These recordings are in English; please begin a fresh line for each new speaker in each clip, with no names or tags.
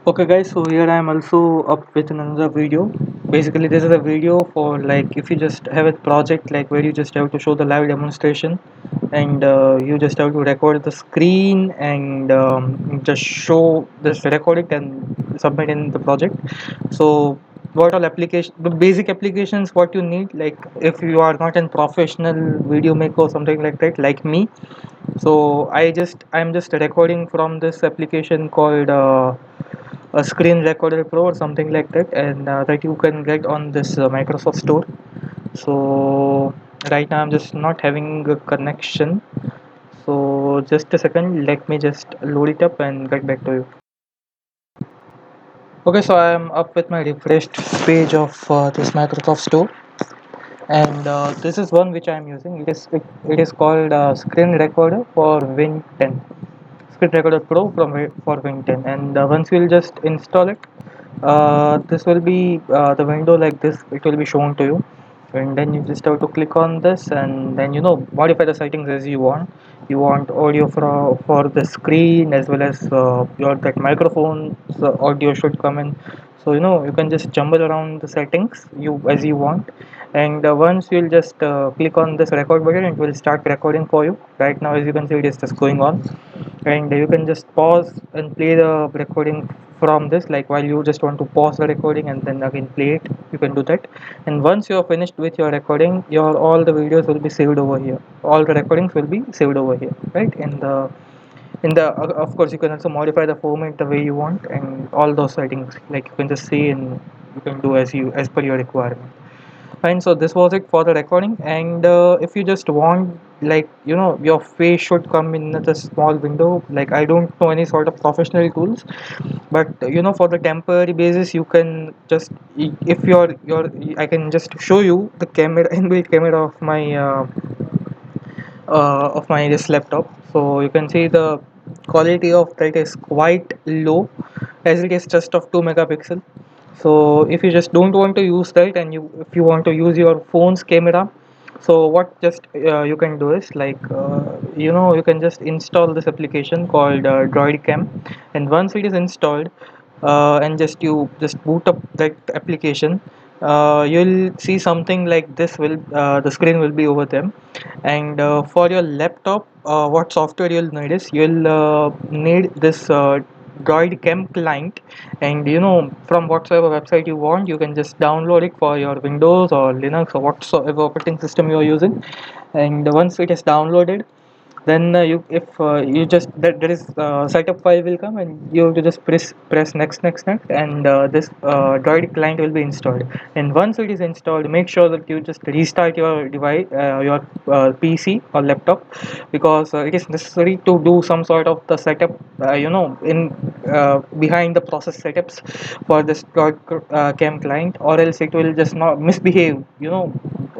Okay guys, so here I am also up with another video. Basically this is a video for like if you just have a project like where you just have to show the live demonstration and you just have to record the screen and just show this record it and submit in the project. So what all application the basic applications what you need, like if you are not a professional video maker or something like that like me. So I'm just recording from this application called a screen recorder pro or something like that, and that you can get on this Microsoft store. So right now I'm just not having a connection, so just a second, let me just load it up and get back to you. Okay, so I'm up with my refreshed page of this Microsoft store, and this is one which I'm using. It is called screen recorder for Win 10. Screen Recorder Pro for Win 10, and once you'll just install it, this will be the window like this. It will be shown to you, and then you just have to click on this, and then modify the settings as you want. You want audio for the screen as well as your that microphone. So audio should come in. So you can just jumble around the settings you as you want, and once you'll just click on this record button, it will start recording for you. Right now, as you can see, it is just going on, and you can just pause and play the recording from this, like while you just want to pause the recording and then again play it, you can do that. And once you are finished with your recording, your all the videos will be saved over here, all the recordings will be saved over here, right? In the of course you can also modify the format the way you want, and all those settings like you can just see and you can do as per your requirement. Fine, so this was it for the recording, and if you just want, like your face should come in the small window. Like I don't know any sort of professional tools, but for the temporary basis, you can just if your I can just show you the camera inbuilt camera of my this laptop. So you can see the quality of that is quite low, as it is just of 2 megapixel. So if you just don't want to use that, and if you want to use your phone's camera, so what just you can do is like you can just install this application called Droid Cam, and once it is installed, and just you just boot up that application, you'll see something like this will the screen will be over them. And for your laptop, what software you'll need is you'll need this Droid Cam client, and from whatsoever website you want, you can just download it for your Windows or Linux or whatsoever operating system you are using. And once it is downloaded, then you if you just that there is setup file will come, and you have to just press next, and this Droid client will be installed. And once it is installed, make sure that you just restart your device, your PC or laptop, because it is necessary to do some sort of the setup, in behind the process setups for this Droid cam client, or else it will just not misbehave.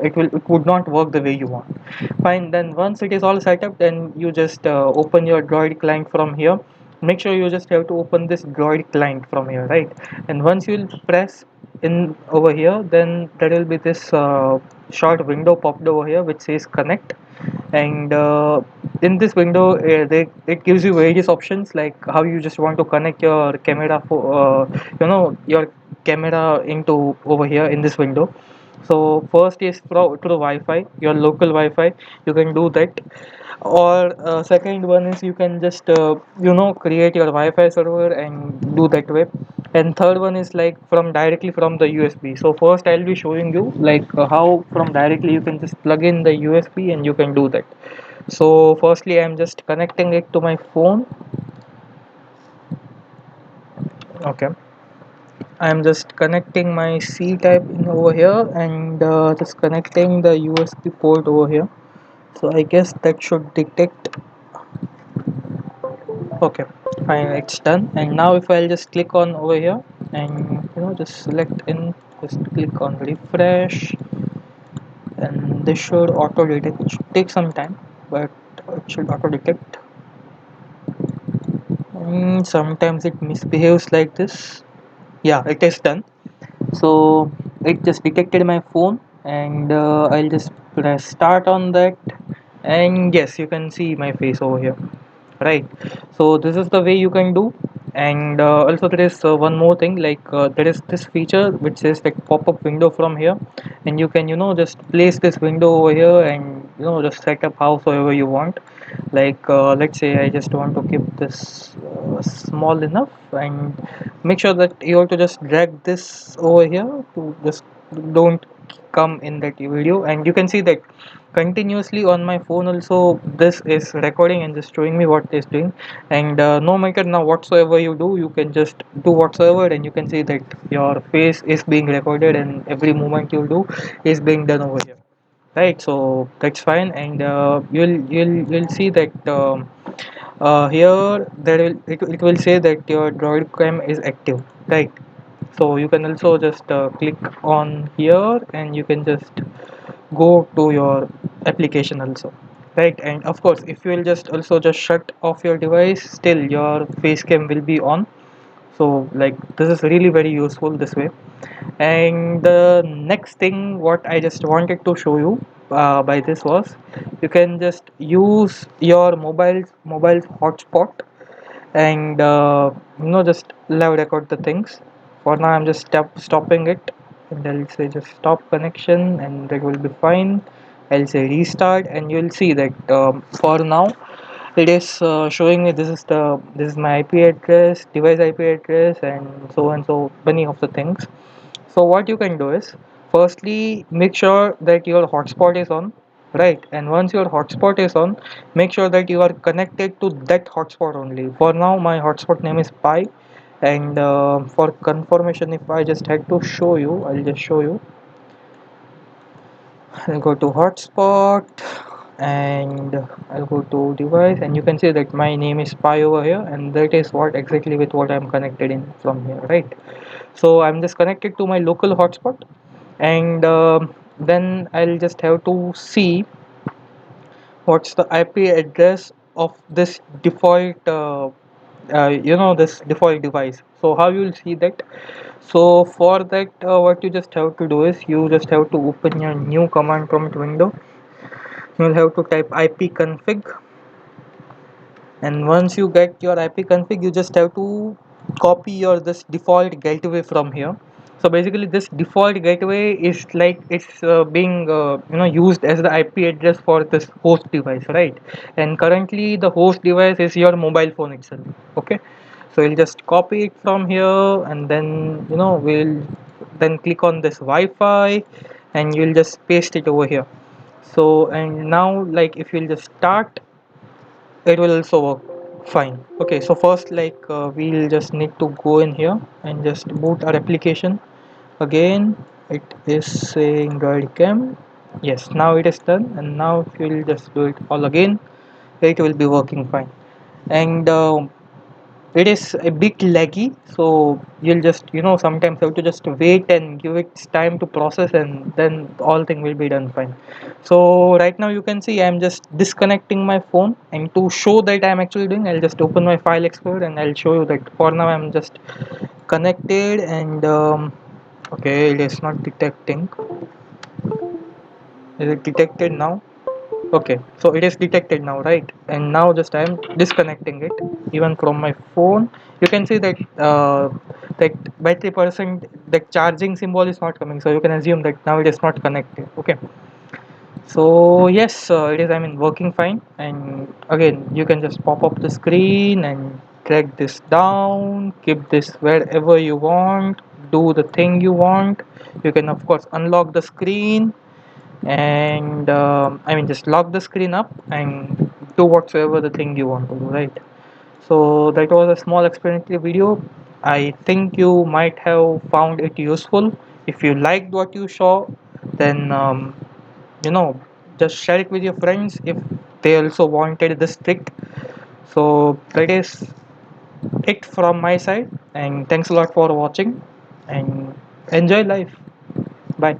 It would not work the way you want. Fine, then once it is all set up, then you just open your Droid client from here. Make sure you just have to open this Droid client from here, right? And once you'll press in over here, then there will be this short window popped over here which says connect. And in this window, it gives you various options, like how you just want to connect your camera for your camera into over here in this window. So first is to the Wi-Fi, your local Wi-Fi. You can do that, or second one is you can just create your Wi-Fi server and do that way. And third one is like from directly from the USB. So first I'll be showing you like how from directly you can just plug in the USB and you can do that. So firstly I'm just connecting it to my phone. Okay, I'm just connecting my C type in over here, and just connecting the USB port over here. So I guess that should detect. Okay, fine, it's done. And now if I'll just click on over here and just select in, just click on refresh, and this should auto detect. It should take some time, but it should auto detect. Sometimes it misbehaves like this. Yeah, it is done. So it just detected my phone, and I'll just press start on that, and yes, you can see my face over here, right? So this is the way you can do. And also there is one more thing, like there is this feature which says like pop-up window from here, and you can just place this window over here and just set up howsoever you want. Like let's say I just want to keep this small enough, and make sure that you have to just drag this over here to just don't come in that video. And you can see that continuously on my phone also this is recording and just showing me what it's doing. And no matter now whatsoever you do, you can just do whatsoever, and you can see that your face is being recorded and every movement you do is being done over here, right? So that's fine. And you'll see that here it will say that your droid cam is active, right? So you can also just click on here, and you can just go to your application also, right? And of course if you will just also just shut off your device, still your face cam will be on. So like this is really very useful this way. And the next thing what I just wanted to show you by this was, you can just use your mobile hotspot, and just live record the things. For now I'm just stopping it, and I'll say just stop connection, and that will be fine. I'll say restart, and you'll see that for now it is showing me this is my IP address, device IP address, and so many of the things. So what you can do is, firstly make sure that your hotspot is on, right? And once your hotspot is on, make sure that you are connected to that hotspot only. For now my hotspot name is Pi. And for confirmation, if I just had to show you, I'll just show you. I'll go to hotspot, and I'll go to device, and you can see that my name is Pi over here, and that is what exactly with what I'm connected in from here, right? So I'm just connected to my local hotspot. And then I'll just have to see what's the IP address of this default this default device. So how you'll see that? So for that what you just have to do is, you just have to open your new command prompt window. You'll have to type ipconfig, and once you get your ipconfig, you just have to copy your this default gateway from here. So basically this default gateway is like it's being used as the IP address for this host device, right? And currently the host device is your mobile phone itself. Okay, so we'll just copy it from here, and then we'll then click on this Wi-Fi, and you'll just paste it over here. So and now, like, if you'll just start, it will also work fine. Okay, so first, like, we'll just need to go in here and just boot our application again. It is saying droid cam. Yes, now it is done. And now if you'll just do it all again, it will be working fine. And it is a bit laggy, so you'll just sometimes have to just wait and give it time to process, and then all thing will be done fine. So right now you can see I'm just disconnecting my phone, and to show that I'm actually doing, I'll just open my file explorer, and I'll show you that for now I'm just connected. And okay, it is not detecting. Is it detected now? Okay, so it is detected now, right? And now just I am disconnecting it even from my phone. You can see that that battery percent, the charging symbol is not coming, so you can assume that now it is not connected. Okay, so yes, it is, I mean, working fine. And again, you can just pop up the screen and drag this down, keep this wherever you want, do the thing you want. You can of course unlock the screen, and I mean, just lock the screen up and do whatsoever the thing you want to do, right? So that was a small explanatory video. I think you might have found it useful. If you liked what you saw, then you know just share it with your friends if they also wanted this trick. So that is it from my side, and thanks a lot for watching, and enjoy life. Bye.